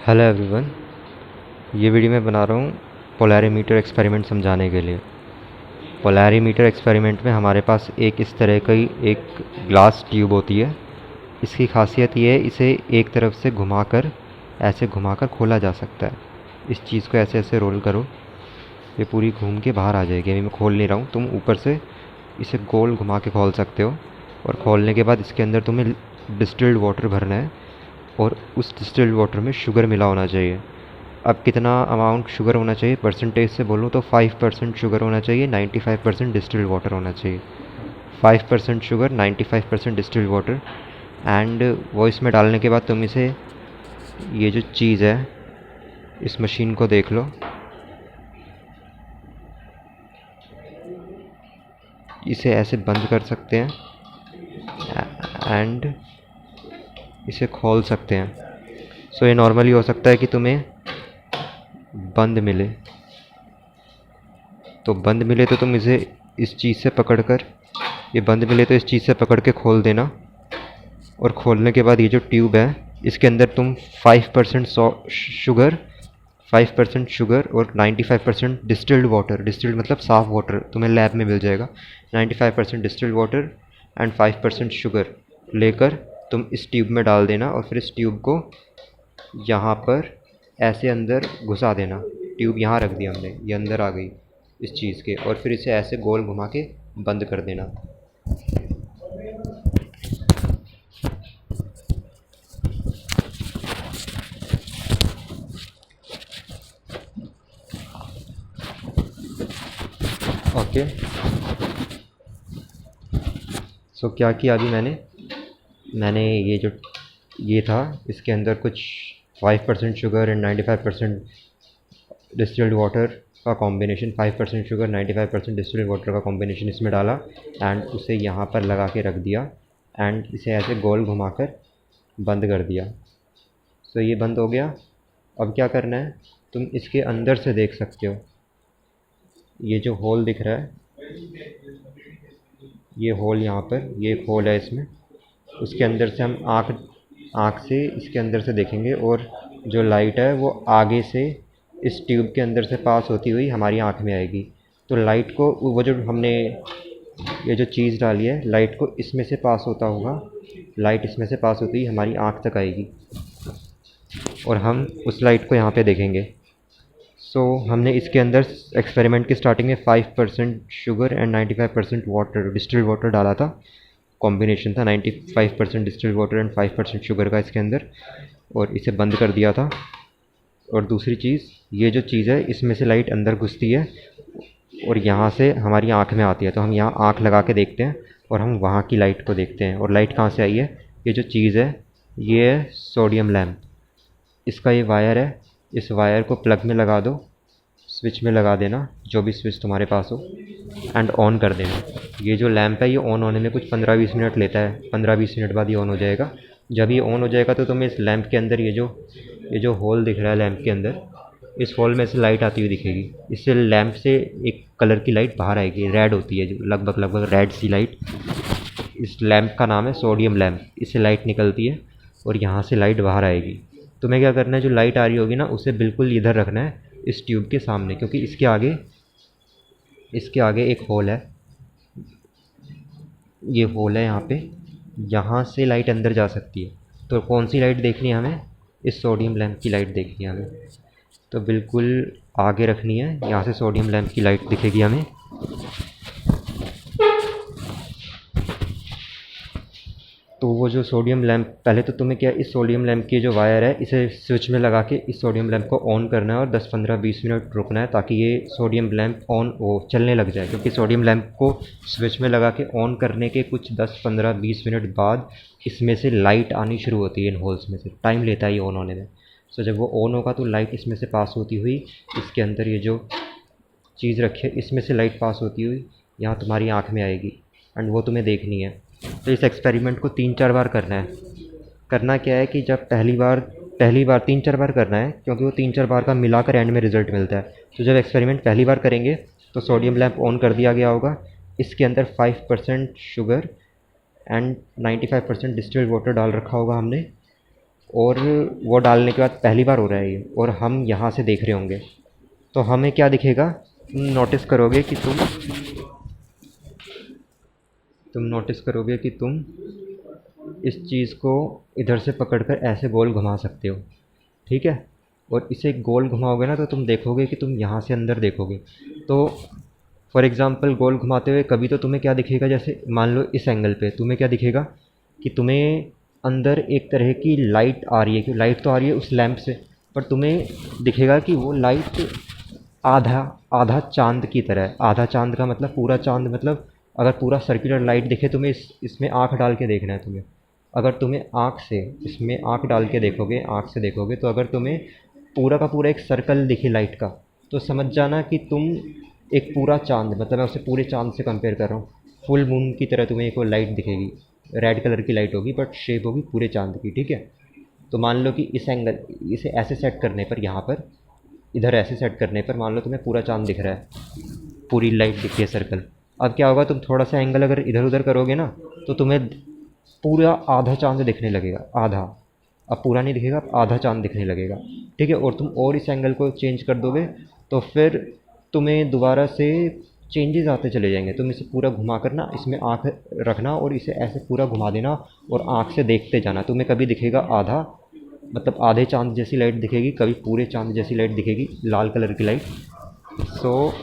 Hello everyone. ये video मैं बना रहा हूँ पोलैरीमीटर एक्सपेरिमेंट समझाने के लिए। पोलैरीमीटर एक्सपेरिमेंट में हमारे पास एक इस तरह की एक ग्लास ट्यूब होती है। इसकी खासियत ये है, इसे एक तरफ से ऐसे घुमाकर खोला जा सकता है। इस चीज़ को ऐसे ऐसे रोल करो, ये पूरी घूम के बाहर आ जाएगी। अभी मैं खोल नहीं रहा हूँ, तुम ऊपर से इसे गोल घुमा के खोल सकते हो। और खोलने के बाद इसके अंदर तुम्हें डिस्टिल्ड वाटर भरना है और उस डिस्टिल्ड वाटर में शुगर मिला होना चाहिए। अब कितना अमाउंट शुगर होना चाहिए, परसेंटेज से बोलूँ तो 5% शुगर होना चाहिए, 95% डिस्टिल्ड वाटर होना चाहिए। 5% शुगर, 95% डिस्टिल्ड वाटर। एंड वो इसमें डालने के बाद तुम इसे, ये जो चीज़ है, इस मशीन को देख लो। इसे ऐसे बंद कर सकते हैं एंड इसे खोल सकते हैं। सो ये नॉर्मली हो सकता है कि तुम्हें बंद मिले, तो बंद मिले तो तुम इसे इस चीज़ से पकड़कर, ये बंद मिले तो इस चीज़ से पकड़ के खोल देना। और खोलने के बाद ये जो ट्यूब है, इसके अंदर तुम 5% शुगर 5% शुगर और 95% डिस्टिल्ड वाटर, डिस्टिल्ड मतलब साफ़ वाटर, तुम्हें लैब में मिल जाएगा। 95% डिस्टिल्ड वाटर एंड 5% शुगर लेकर तुम इस ट्यूब में डाल देना और फिर इस ट्यूब को यहाँ पर ऐसे अंदर घुसा देना। ट्यूब यहाँ रख दी हमने, ये अंदर आ गई इस चीज़ के, और फिर इसे ऐसे गोल घुमा के बंद कर देना। ओके, सो क्या किया अभी मैंने ये था, इसके अंदर कुछ 5% शुगर एंड 95% डिस्टिल्ड वाटर का कॉम्बिनेशन, 5% शुगर 95% डिस्टिल्ड वाटर का कॉम्बिनेशन इसमें डाला एंड उसे यहाँ पर लगा के रख दिया एंड इसे ऐसे गोल घुमाकर बंद कर दिया। सो ये बंद हो गया। अब क्या करना है, तुम इसके अंदर से देख सकते हो, ये जो होल दिख रहा है, ये होल यहाँ पर, ये एक होल है इसमें, उसके अंदर से हम आँख से इसके अंदर से देखेंगे और जो लाइट है वो आगे से इस ट्यूब के अंदर से पास होती हुई हमारी आँख में आएगी। तो लाइट को, वो जो हमने ये जो चीज़ डाली है, लाइट को इसमें से पास होता होगा, लाइट इसमें से पास होती हुई हमारी आँख तक आएगी और हम उस लाइट को यहाँ पे देखेंगे। सो हमने इसके अंदर एक्सपेरिमेंट की स्टार्टिंग में 5% sugar and 95% water, distilled water डाला था। कॉम्बिनेशन था 95% डिस्टिल्ड वाटर एंड 5% शुगर का इसके अंदर, और इसे बंद कर दिया था। और दूसरी चीज़, ये जो चीज़ है, इसमें से लाइट अंदर घुसती है और यहाँ से हमारी आँख में आती है। तो हम यहाँ आँख लगा के देखते हैं और हम वहाँ की लाइट को देखते हैं। और लाइट कहाँ से आई है, ये जो चीज़ है, ये है सोडियम लैम्प। इसका ये वायर है, इस वायर को प्लग में लगा दो, स्विच में लगा देना, जो भी स्विच तुम्हारे पास हो, एंड ऑन कर देना। ये जो लैम्प है, ये ऑन होने में कुछ 15-20 मिनट लेता है। 15-20 मिनट बाद ये ऑन हो जाएगा। जब ये ऑन हो जाएगा तो तुम्हें इस लैम्प के अंदर ये जो होल दिख रहा है लैम्प के अंदर, इस होल में से लाइट आती हुई दिखेगी। इससे लैम्प से एक कलर की लाइट बाहर आएगी, रेड होती है, जो लगभग रेड सी लाइट। इस लैम्प का नाम है सोडियम लैम्प। इससे लाइट निकलती है और यहाँ से लाइट बाहर आएगी। तुम्हें क्या करना है, जो लाइट आ रही होगी ना, उसे बिल्कुल इधर रखना है, इस ट्यूब के सामने, क्योंकि इसके आगे एक होल है, ये होल है यहाँ पे, यहाँ से लाइट अंदर जा सकती है। तो कौन सी लाइट देखनी है हमें, इस सोडियम लैम्प की लाइट देखनी है हमें। तो बिल्कुल आगे रखनी है, यहाँ से सोडियम लैम्प की लाइट दिखेगी हमें। तो वो जो सोडियम लैम्प, पहले तो तुम्हें क्या, इस सोडियम लैम्प की जो वायर है, इसे स्विच में लगा के इस सोडियम लैम्प को ऑन करना है और 10-15-20 मिनट रुकना है, ताकि ये सोडियम लैम्प चलने लग जाए। क्योंकि सोडियम लैम्प को स्विच में लगा के ऑन करने के कुछ 10-15-20 मिनट बाद इसमें से लाइट आनी शुरू होती है। इन होल्स में से टाइम लेता है ये ऑन होने में। सो जब वो ऑन होगा तो लाइट इसमें से पास होती हुई, इसके अंदर ये जो चीज़ रखी है, इसमें से लाइट पास होती हुई यहाँ तुम्हारी आँख में आएगी एंड वो तुम्हें देखनी है। तो इस एक्सपेरिमेंट को 3-4 बार करना है। करना क्या है कि जब पहली बार 3-4 बार करना है, क्योंकि वो 3-4 बार का मिलाकर एंड में रिज़ल्ट मिलता है। तो जब एक्सपेरिमेंट पहली बार करेंगे तो सोडियम लैम्प ऑन कर दिया गया होगा, इसके अंदर 5% शुगर एंड 95% डिस्टिल्ड वाटर डाल रखा होगा हमने, और वो डालने के बाद पहली बार हो रहा है ये, और हम यहाँ से देख रहे होंगे, तो हमें क्या दिखेगा, तुम नोटिस करोगे कि तुम इस चीज़ को इधर से पकड़कर ऐसे गोल घुमा सकते हो, ठीक है। और इसे गोल घुमाओगे ना तो तुम देखोगे कि तुम यहाँ से अंदर देखोगे। तो फॉर एग्ज़ाम्पल गोल घुमाते हुए कभी तो तुम्हें क्या दिखेगा, जैसे मान लो इस एंगल पे तुम्हें क्या दिखेगा कि तुम्हें अंदर एक तरह की लाइट आ रही है, कि लाइट तो आ रही है उस लैंप से, पर तुम्हें दिखेगा कि वो लाइट आधा आधा चाँद की तरह है। आधा चाँद का मतलब पूरा चाँद, मतलब अगर पूरा सर्कुलर लाइट दिखे तुम्हें, इसमें आँख डाल के देखना है तुम्हें। अगर तुम्हें आँख से, इसमें आँख डाल के देखोगे, आँख से देखोगे, तो अगर तुम्हें पूरा का पूरा एक सर्कल दिखे लाइट का, तो समझ जाना कि तुम एक पूरा चाँद, मतलब मैं उसे पूरे चाँद से कंपेयर कर रहा हूँ, फुल मून की तरह तुम्हें एक वो लाइट दिखेगी। रेड कलर की लाइट होगी बट शेप होगी पूरे चाँद की, ठीक है। तो मान लो कि इस एंगल, इसे ऐसे सेट करने पर, यहाँ पर इधर ऐसे सेट करने पर मान लो तुम्हें पूरा चाँद दिख रहा है, पूरी लाइट दिख रही है सर्कल। अब क्या होगा, तुम थोड़ा सा एंगल अगर इधर उधर करोगे ना, तो तुम्हें पूरा आधा चाँद दिखने लगेगा, आधा। अब पूरा नहीं दिखेगा, अब आधा चाँद दिखने लगेगा, ठीक है। और तुम और इस एंगल को चेंज कर दोगे तो फिर तुम्हें दोबारा से चेंजेस आते चले जाएंगे। तुम इसे पूरा घुमा कर ना, इसमें आँख रखना और इसे ऐसे पूरा घुमा देना और आँख से देखते जाना। तुम्हें कभी दिखेगा आधा, मतलब आधे चाँद जैसी लाइट दिखेगी, कभी पूरे चाँद जैसी लाइट दिखेगी, लाल कलर की लाइट। सो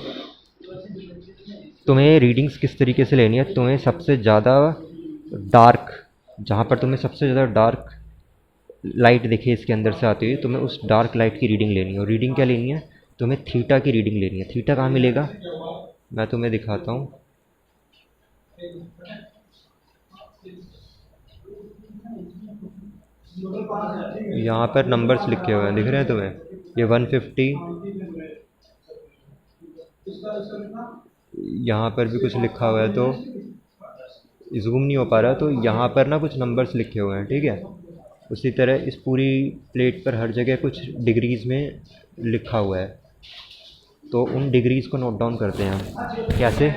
तुम्हें रीडिंग्स किस तरीके से लेनी है, तुम्हें सबसे ज़्यादा डार्क, जहाँ पर तुम्हें सबसे ज़्यादा डार्क लाइट दिखे इसके अंदर से आती हुई, तुम्हें उस डार्क लाइट की रीडिंग लेनी है। और रीडिंग क्या लेनी है, तुम्हें थीटा की रीडिंग लेनी है। थीटा कहाँ मिलेगा, मैं तुम्हें दिखाता हूँ। यहाँ पर नंबर्स लिखे हुए हैं, दिख रहे हैं तुम्हें, ये 150, यहाँ पर भी कुछ लिखा हुआ है, तो जूम नहीं हो पा रहा, तो यहाँ पर ना कुछ नंबर्स लिखे हुए हैं, ठीक है। उसी तरह इस पूरी प्लेट पर हर जगह कुछ डिग्रीज़ में लिखा हुआ है, तो उन डिग्रीज़ को नोट डाउन करते हैं हम। कैसे,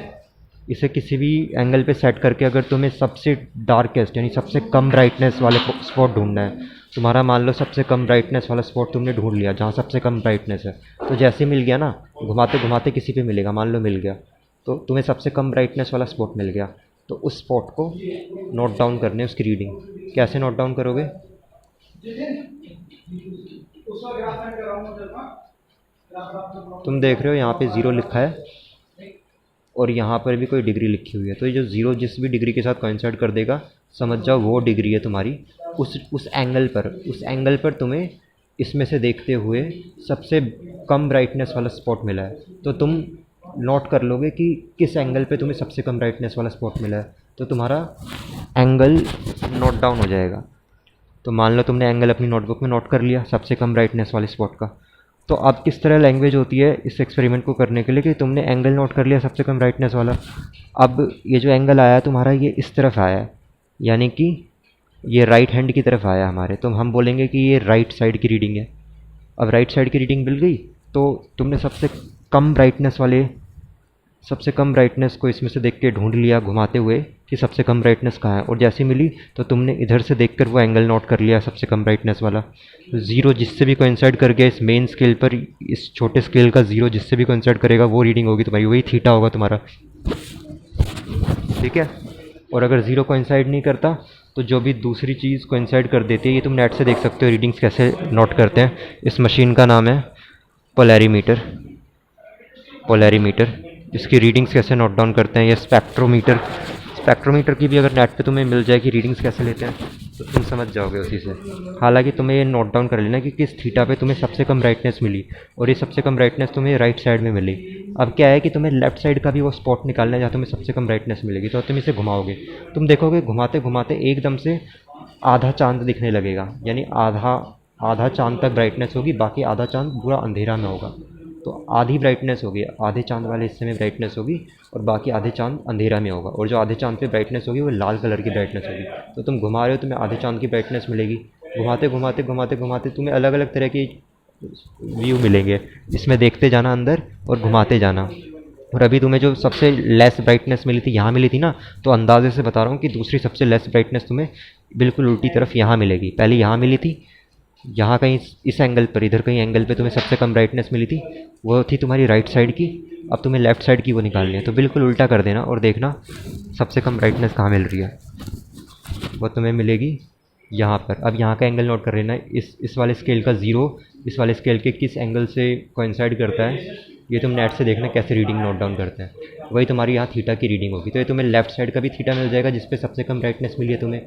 इसे किसी भी एंगल पे सेट करके अगर तुम्हें सबसे डार्केस्ट यानी सबसे कम ब्राइटनेस वाले स्पॉट ढूंढना है, तुम्हारा मान लो सबसे कम ब्राइटनेस वाला स्पॉट तुमने ढूंढ लिया, जहाँ सबसे कम ब्राइटनेस है, तो जैसे मिल गया ना, घुमाते घुमाते किसी पे मिलेगा, मान लो मिल गया, तो तुम्हें सबसे कम ब्राइटनेस वाला स्पॉट मिल गया, तो उस स्पॉट को नोट डाउन करने, उसकी रीडिंग कैसे नोट डाउन करोगे, तुम देख रहे हो यहाँ पे 0 लिखा है और यहाँ पर भी कोई डिग्री लिखी हुई है, तो ये जो 0 जिस भी डिग्री के साथ कोइंसाइड कर देगा, समझ जाओ वो डिग्री है तुम्हारी। उस एंगल पर तुम्हें इसमें से देखते हुए सबसे कम ब्राइटनेस वाला स्पॉट मिला है, तो तुम नोट कर लोगे कि किस एंगल पे तुम्हें सबसे कम ब्राइटनेस वाला स्पॉट मिला है, तो तुम्हारा एंगल नोट डाउन हो जाएगा। तो मान लो तुमने एंगल अपनी नोटबुक में नोट कर लिया सबसे कम ब्राइटनेस वाले स्पॉट का। तो अब किस तरह लैंग्वेज होती है इस एक्सपेरिमेंट को करने के लिए कि तुमने एंगल नोट कर लिया सबसे कम ब्राइटनेस वाला, अब ये जो एंगल आया तुम्हारा ये इस तरफ आया है, यानी कि ये राइट हैंड की तरफ आया हमारे, तो हम बोलेंगे कि ये राइट साइड की रीडिंग है। अब राइट साइड की रीडिंग मिल गई, तो तुमने सबसे कम ब्राइटनेस को इसमें से देख के ढूंढ लिया घुमाते हुए कि सबसे कम ब्राइटनेस कहाँ है, और जैसे मिली तो तुमने इधर से देखकर वो एंगल नोट कर लिया सबसे कम ब्राइटनेस वाला। 0 जिससे भी कोइंसाइड कर गया इस मेन स्केल पर, इस छोटे स्केल का 0 जिससे भी कोइंसाइड करेगा वो रीडिंग होगी तुम्हारी, वही थीटा होगा तुम्हारा, ठीक है। और अगर 0 कोइंसाइड नहीं करता तो जो भी दूसरी चीज़ कोइंसाइड कर देती है, ये तुम नेट से देख सकते हो रीडिंग्स कैसे नोट करते हैं। इस मशीन का नाम है पोलैरीमीटर। इसकी रीडिंग्स कैसे नोट डाउन करते हैं, ये स्पेक्ट्रोमीटर की भी अगर नेट पे तुम्हें मिल जाए कि रीडिंग्स कैसे लेते हैं, तो तुम समझ जाओगे उसी से। हालांकि तुम्हें ये नोट डाउन कर लेना कि किस थीटा पे तुम्हें सबसे कम ब्राइटनेस मिली, और ये सबसे कम ब्राइटनेस तुम्हें राइट साइड में मिली। अब क्या है कि तुम्हें लेफ्ट साइड का भी वो स्पॉट निकालना है जहाँ तुम्हें सबसे कम ब्राइटनेस मिलेगी, तो तुम इसे घुमाओगे, तुम देखोगे घुमाते घुमाते एकदम से आधा चांद दिखने लगेगा, यानी आधा चांद तक ब्राइटनेस होगी, बाकी आधा चांद पूरा अंधेरा में होगा। तो आधी ब्राइटनेस होगी, आधे चांद वाले हिस्से में ब्राइटनेस होगी और बाकी आधे चांद अंधेरा में होगा, और जो आधे चांद पे ब्राइटनेस होगी वो लाल कलर की ब्राइटनेस होगी। तो तुम घुमा रहे हो, तुम्हें आधे चांद की ब्राइटनेस मिलेगी, घुमाते घुमाते घुमाते घुमाते तुम्हें अलग अलग तरह के व्यू मिलेंगे, इसमें देखते जाना अंदर और घुमाते जाना। और अभी तुम्हें जो सबसे लेस ब्राइटनेस मिली थी यहाँ मिली थी ना, तो अंदाजे से बता रहा हूँ कि दूसरी सबसे लेस ब्राइटनेस तुम्हें बिल्कुल उल्टी तरफ यहाँ मिलेगी। पहले यहाँ मिली थी, यहाँ कहीं इस एंगल पर, इधर कहीं एंगल पे तुम्हें सबसे कम ब्राइटनेस मिली थी, वो थी तुम्हारी राइट साइड की। अब तुम्हें लेफ़्ट साइड की वो निकालनी है, तो बिल्कुल उल्टा कर देना और देखना सबसे कम ब्राइटनेस कहाँ मिल रही है। वो तुम्हें मिलेगी यहाँ पर। अब यहाँ का एंगल नोट कर लेना, इस वाले स्केल का ज़ीरो इस वाले स्केल के किस एंगल से कोइंसाइड करता है, ये तुम नेट से देखना कैसे रीडिंग नोट डाउन करते हैं। वही तुम्हारी यहाँ थीटा की रीडिंग होगी। तो ये तुम्हें लेफ्ट साइड का भी थीटा मिल जाएगा जिस पे सबसे कम ब्राइटनेस मिली है तुम्हें,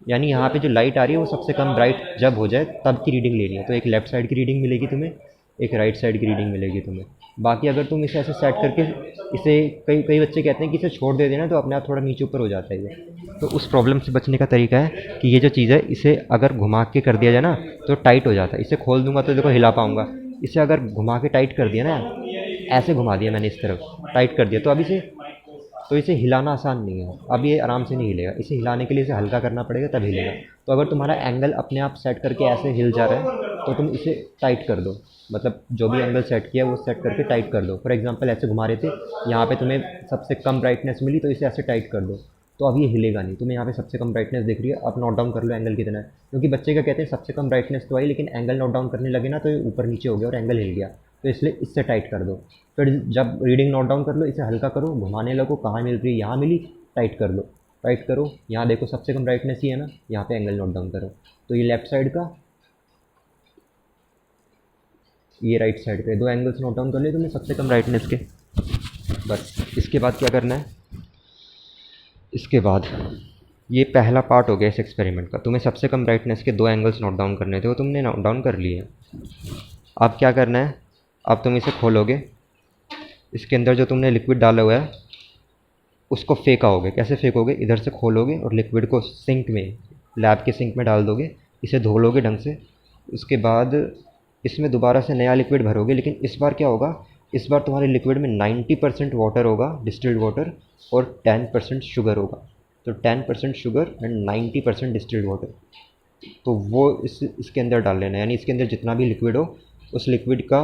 यानी यहाँ पे जो लाइट आ रही है वो सबसे कम ब्राइट जब हो जाए तब की रीडिंग लेनी है। तो एक लेफ्ट साइड की रीडिंग मिलेगी तुम्हें, एक राइट साइड की रीडिंग मिलेगी तुम्हें। बाकी अगर तुम इसे ऐसे सेट करके, इसे कई कई बच्चे कहते हैं कि इसे छोड़ दे देना तो अपने आप थोड़ा नीचे ऊपर हो जाता है ये, तो उस प्रॉब्लम से बचने का तरीका है कि ये जो चीज़ है इसे अगर घुमा के कर दिया जाए ना तो टाइट हो जाता है। इसे खोल दूंगा तो देखो हिला पाऊंगा, इसे अगर घुमा के टाइट कर दिया ना, ऐसे घुमा दिया मैंने इस तरफ, टाइट कर दिया, तो इसे हिलाना आसान नहीं है। अब ये आराम से नहीं हिलेगा, इसे हिलाने के लिए इसे हल्का करना पड़ेगा तब हिलेगा। तो अगर तुम्हारा एंगल अपने आप सेट करके ऐसे हिल जा रहा है तो तुम इसे टाइट कर दो, मतलब जो भी एंगल सेट किया वो सेट करके टाइट कर दो। फॉर एग्जांपल ऐसे घुमा रहे थे, यहाँ पे तुम्हें सबसे कम ब्राइटनेस मिली तो इसे ऐसे टाइट कर दो, तो अब ये हिलेगा नहीं। तुम्हें यहाँ पे सबसे कम ब्राइटनेस दिख रही है, अब नोट डाउन कर लो एंगल कितना है, क्योंकि बच्चे क्या कहते हैं सबसे कम ब्राइटनेस तो आई लेकिन एंगल नोट डाउन करने लगे ना तो ये ऊपर नीचे हो गया और एंगल हिल गया, तो इसलिए इससे टाइट कर दो। फिर जब रीडिंग नोट डाउन कर लो इसे हल्का करो, घुमाने लगो, कहाँ मिल रही है, यहाँ मिली, टाइट कर दो, टाइट करो, यहाँ देखो सबसे कम ब्राइटनेस ही है ना, यहाँ पे एंगल नोट डाउन करो। तो ये लेफ्ट साइड का, ये राइट साइड का, दो एंगल्स नोट डाउन कर लिए तुमने सबसे कम ब्राइटनेस के। बस इसके बाद क्या करना है, इसके बाद ये पहला पार्ट हो गया इस एक्सपेरिमेंट का। तुम्हें सबसे कम ब्राइटनेस के दो एंगल्स नोट डाउन करने थे, वो तुमने नोट डाउन कर लिए। अब क्या करना है, अब तुम इसे खोलोगे, इसके अंदर जो तुमने लिक्विड डाला हुआ है उसको फेंकाओगे। कैसे फेंकोगे, इधर से खोलोगे और लिक्विड को सिंक में, लैब के सिंक में डाल दोगे, इसे धो लोगे ढंग से। उसके बाद इसमें दोबारा से नया लिक्विड भरोगे, लेकिन इस बार क्या होगा, इस बार तुम्हारे लिक्विड में 90% वाटर होगा, डिस्टिल्ड वाटर, और 10% शुगर होगा। तो 10% शुगर एंड 90% डिस्टिल्ड वाटर, तो वो इसके अंदर डाल लेना। यानी इसके अंदर जितना भी लिक्विड हो उस लिक्विड का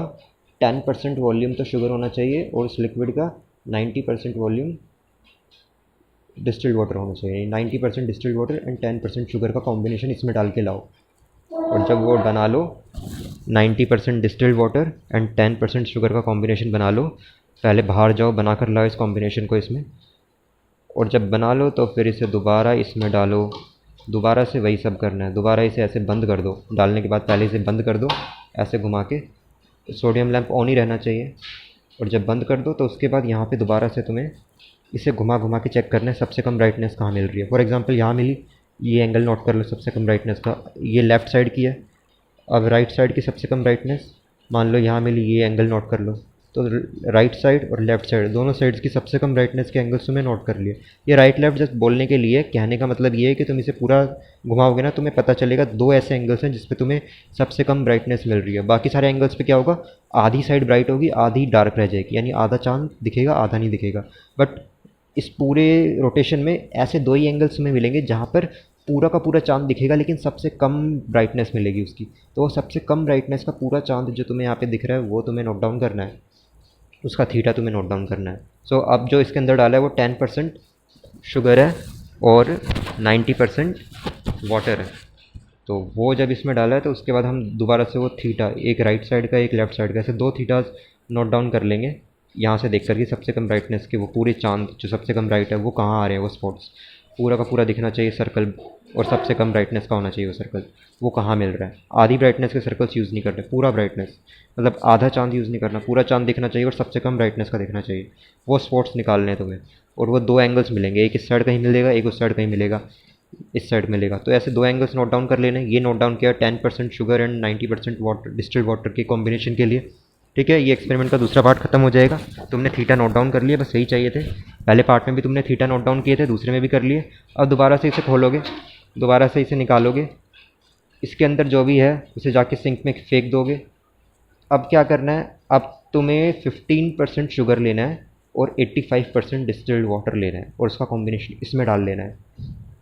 10% वॉल्यूम तो शुगर होना चाहिए और उस लिक्विड का 90% वॉल्यूम डिस्टिल्ड वाटर होना चाहिए। 90% डिस्टिल्ड वाटर एंड 10% शुगर का कॉम्बिनेशन इसमें डाल के लाओ। और जब वो बना लो, 90% डिस्टिल्ड वाटर एंड 10% शुगर का कॉम्बिनेशन बना लो, पहले बाहर जाओ, बना कर लाओ इस कॉम्बिनेशन को इसमें। और जब बना लो तो फिर इसे दोबारा इसमें डालो, दोबारा से वही सब करना है। दोबारा इसे ऐसे बंद कर दो, डालने के बाद पहले इसे बंद कर दो ऐसे घुमा के, सोडियम लैंप ऑन ही रहना चाहिए। और जब बंद कर दो तो उसके बाद यहाँ पे दोबारा से तुम्हें इसे घुमा घुमा के चेक करना है सबसे कम ब्राइटनेस कहाँ मिल रही है। फॉर एग्जांपल यहाँ मिली, ये एंगल नोट कर लो सबसे कम ब्राइटनेस का, ये लेफ़्ट साइड की है। अब राइट साइड की सबसे कम ब्राइटनेस मान लो यहाँ मिली, ये एंगल नोट कर लो। तो राइट साइड और लेफ़्ट साइड दोनों साइड्स की सबसे कम ब्राइटनेस के एंगल्स तुम्हें नोट कर लिए। ये राइट लेफ्ट जस्ट बोलने के लिए, कहने का मतलब ये है कि तुम इसे पूरा घुमाओगे ना तुम्हें पता चलेगा दो ऐसे एंगल्स हैं जिस पे तुम्हें सबसे कम ब्राइटनेस मिल रही है। बाकी सारे एंगल्स पे क्या होगा, आधी साइड ब्राइट होगी, आधी डार्क रह जाएगी, यानी आधा चांद दिखेगा, आधा नहीं दिखेगा। बट इस पूरे रोटेशन में ऐसे दो ही एंगल्स में मिलेंगे जहाँ पर पूरा का पूरा चांद दिखेगा लेकिन सबसे कम ब्राइटनेस मिलेगी उसकी। तो वो सबसे कम ब्राइटनेस का पूरा चांद जो तुम्हें यहाँ पे दिख रहा है वो तुम्हें नोट डाउन करना है, उसका थीटा तुम्हें नोट डाउन करना है। सो अब जो इसके अंदर डाला है वो 10% शुगर है और 90% वाटर है। तो वो जब इसमें डाला है तो उसके बाद हम दोबारा से वो थीटा, एक राइट साइड का एक लेफ़्ट साइड का, ऐसे दो थीटास नोट डाउन कर लेंगे यहाँ से देख करके सबसे कम ब्राइटनेस के। वो पूरे चांद जो सबसे कम ब्राइट है वो कहाँ आ रहे हैं, वो स्पॉट्स पूरा का पूरा दिखना चाहिए सर्कल, और सबसे कम ब्राइटनेस का होना चाहिए वो सर्कल, वो कहाँ मिल रहा है। आधी ब्राइटनेस के सर्कल्स यूज़ नहीं करते, पूरा ब्राइटनेस, मतलब आधा चांद यूज़ नहीं करना, पूरा चांद दिखना चाहिए और सबसे कम ब्राइटनेस का दिखना चाहिए। वो स्पॉट्स निकालने हैं तुम्हें, और वो दो एंगल्स मिलेंगे, एक इस साइड कहीं मिलेगा, एक उस साइड कहीं मिलेगा, इस साइड मिलेगा। तो ऐसे दो एंगल्स नोट डाउन कर लेने। ये नोट डाउन किया 10% sugar and 90% water, distilled water के कॉम्बिनेशन के लिए। ठीक है, ये एक्सपेरिमेंट का दूसरा पार्ट खत्म हो जाएगा। तुमने थीटा नोट डाउन कर लिया, बस यही चाहिए थे। पहले पार्ट में भी तुमने थीटा नोट डाउन किए थे, दूसरे में भी कर लिए। अब दोबारा से इसे खोलोगे, दोबारा से इसे निकालोगे, इसके अंदर जो भी है उसे जाके सिंक में फेंक दोगे। अब क्या करना है, अब तुम्हें 15% शुगर लेना है और 85% डिस्टिल्ड वाटर लेना है और उसका कॉम्बिनेशन इसमें डाल लेना है।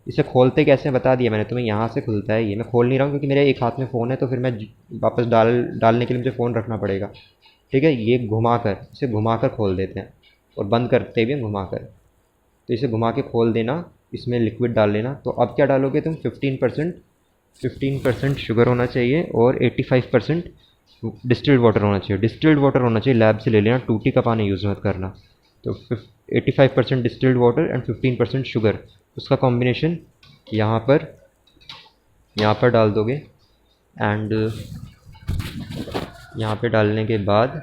इसे खोलते कैसे बता दिया मैंने तुम्हें, यहाँ से खुलता है। ये मैं खोल नहीं रहा हूँ क्योंकि मेरे एक हाथ में फ़ोन है, तो फिर मैं वापस डालने के लिए मुझे फ़ोन रखना पड़ेगा। ठीक है, ये इसे घुमा कर खोल देते हैं और बंद करते भी घुमा कर। तो इसे घुमा के खोल देना, इसमें लिक्विड डाल लेना। तो अब क्या डालोगे तुम, 15% 15% शुगर होना चाहिए और 85% डिस्टिल्ड वाटर होना चाहिए। डिस्टिल्ड वाटर होना चाहिए, लैब से ले लेना, टूटी का पानी यूज़ मत करना। तो 85% डिस्टिल्ड वाटर एंड 15% शुगर, उसका कॉम्बिनेशन यहाँ पर डाल दोगे। एंड यहाँ पे डालने के बाद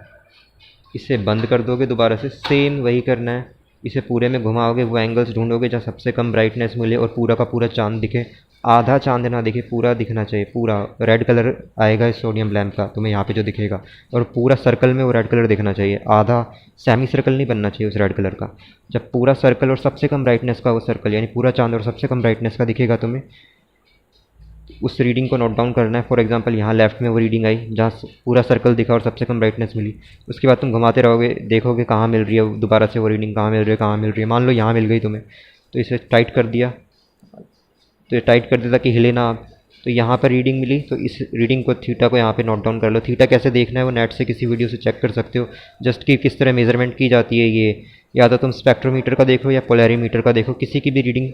इसे बंद कर दोगे। दोबारा से सेम वही करना है, इसे पूरे में घुमाओगे, वो एंगल्स ढूंढोगे जहाँ सबसे कम ब्राइटनेस मिले और पूरा का पूरा चांद दिखे। आधा चांद ना दिखे, पूरा दिखना चाहिए। पूरा रेड कलर आएगा इस सोडियम लैम्प का तुम्हें यहाँ पे जो दिखेगा, और पूरा सर्कल में वो रेड कलर दिखना चाहिए। आधा सेमी सर्कल नहीं बनना चाहिए उस रेड कलर का। जब पूरा सर्कल और सबसे कम ब्राइटनेस का वो सर्कल, यानी पूरा चांद और सबसे कम ब्राइटनेस का दिखेगा तुम्हें, उस रीडिंग को नोट डाउन करना है। फॉर एग्जांपल यहाँ लेफ्ट में वो रीडिंग आई जहाँ पूरा सर्कल दिखा और सबसे कम ब्राइटनेस मिली। उसके बाद तुम घुमाते रहोगे, देखोगे कहाँ मिल रही है दोबारा से वो रीडिंग, कहाँ मिल रही है, कहाँ मिल रही है। मान लो यहाँ मिल गई तुम्हें, तो इसे टाइट कर दिया, तो ये टाइट कर दिया ताकि हिले ना आप। तो यहाँ पर रीडिंग मिली, तो इस रीडिंग को थीटा को यहाँ पे नोट डाउन कर लो। थीटा कैसे देखना है वो नेट से किसी वीडियो से चेक कर सकते हो, जस्ट कि किस तरह मेजरमेंट की जाती है ये। या तो तुम स्पेक्ट्रोमीटर का देखो या पोलैरीमीटर का देखो, किसी की भी रीडिंग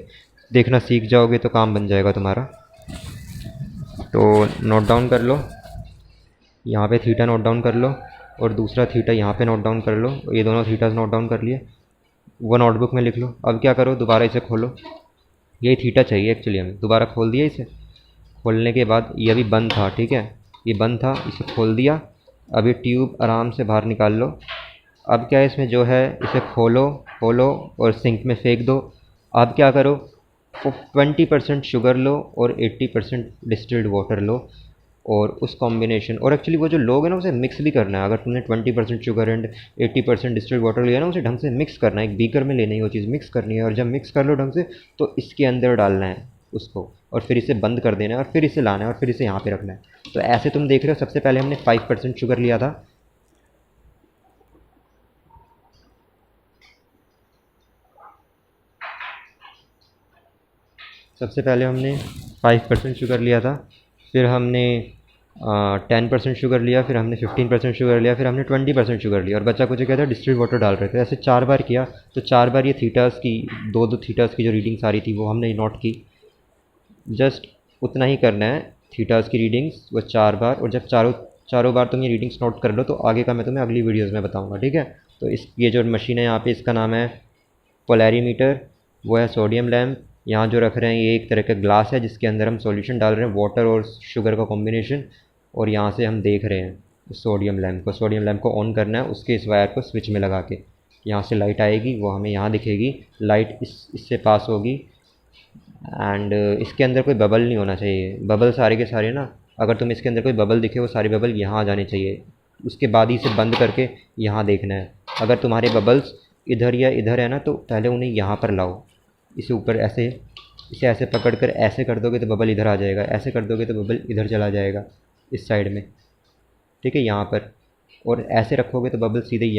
देखना सीख जाओगे तो काम बन जाएगा तुम्हारा। तो नोट डाउन कर लो, यहाँ पे थीटा नोट डाउन कर लो और दूसरा थीटा यहाँ पे नोट डाउन कर लो। ये दोनों थीटास नोट डाउन कर लिए, वो नोटबुक में लिख लो। अब क्या करो, दोबारा इसे खोलो। यही थीटा चाहिए एक्चुअली हमें। दोबारा खोल दिया इसे, खोलने के बाद ये अभी बंद था, ठीक है, ये बंद था, इसे खोल दिया। अब ये ट्यूब आराम से बाहर निकाल लो। अब क्या है इसमें जो है, इसे खोलो खोलो और सिंक में फेंक दो। अब क्या करो, 20% शुगर लो और 80% डिस्टिल्ड वाटर लो, और उस कॉम्बिनेशन, और एक्चुअली वो जो लोग हैं ना उसे मिक्स भी करना है। अगर तुमने 20% शुगर एंड 80% डिस्टिल्ड वाटर लिया ना, उसे ढंग से मिक्स करना है। एक बीकर में लेनी है वो चीज़, मिक्स करनी है। और जब मिक्स कर लो ढंग से, तो इसके अंदर डालना है उसको, और फिर इसे बंद कर देना है, और फिर इसे लाना है, और फिर इसे यहाँ पे रखना है। तो ऐसे तुम देख रहे हो, सबसे पहले हमने 5% शुगर लिया था, सबसे पहले हमने 5% शुगर लिया था, फिर हमने 10% शुगर लिया, फिर हमने 15% शुगर लिया, फिर हमने 20% शुगर लिया, और बच्चा कुछ क्या था, डिस्टिल्ड वाटर डाल रहे थे। ऐसे 4 बार किया, तो 4 बार ये थीटास की, दो थीटास की जो रीडिंग्स आ रही थी वो हमने नोट की। जस्ट उतना ही करना है, थीटास की रीडिंग्स वो 4 बार। और जब चारों बार तुम ये रीडिंग्स नोट कर लो, तो आगे का मैं तुम्हें अगली वीडियोज़ में बताऊँगा, ठीक है। तो ये जो मशीन है यहाँ पर, इसका नाम है पोलैरीमीटर, वो है सोडियम लैम्प। यहाँ जो रख रहे हैं ये एक तरह का ग्लास है जिसके अंदर हम सॉल्यूशन डाल रहे हैं, वाटर और शुगर का कॉम्बिनेशन। और यहाँ से हम देख रहे हैं सोडियम लैम्प को। सोडियम लैम्प को ऑन करना है, उसके इस वायर को स्विच में लगा के यहाँ से लाइट आएगी, वो हमें यहाँ दिखेगी। लाइट इससे पास होगी, एंड इसके अंदर कोई बबल नहीं होना चाहिए। बबल सारे के सारे ना, अगर तुम्हें इसके अंदर कोई बबल दिखे, वो सारे बबल यहाँ आ जाने चाहिए। उसके बाद ही इसे बंद करके यहाँ देखना है। अगर तुम्हारे बबल्स इधर या इधर है ना, तो पहले उन्हें यहाँ पर लाओ, इसे ऊपर ऐसे, इसे ऐसे पकड़ कर ऐसे कर दोगे तो बबल इधर आ जाएगा, ऐसे कर दोगे तो बबल इधर चला जाएगा इस साइड में, ठीक है, यहाँ पर। और ऐसे रखोगे तो बबल सीधे यहाँ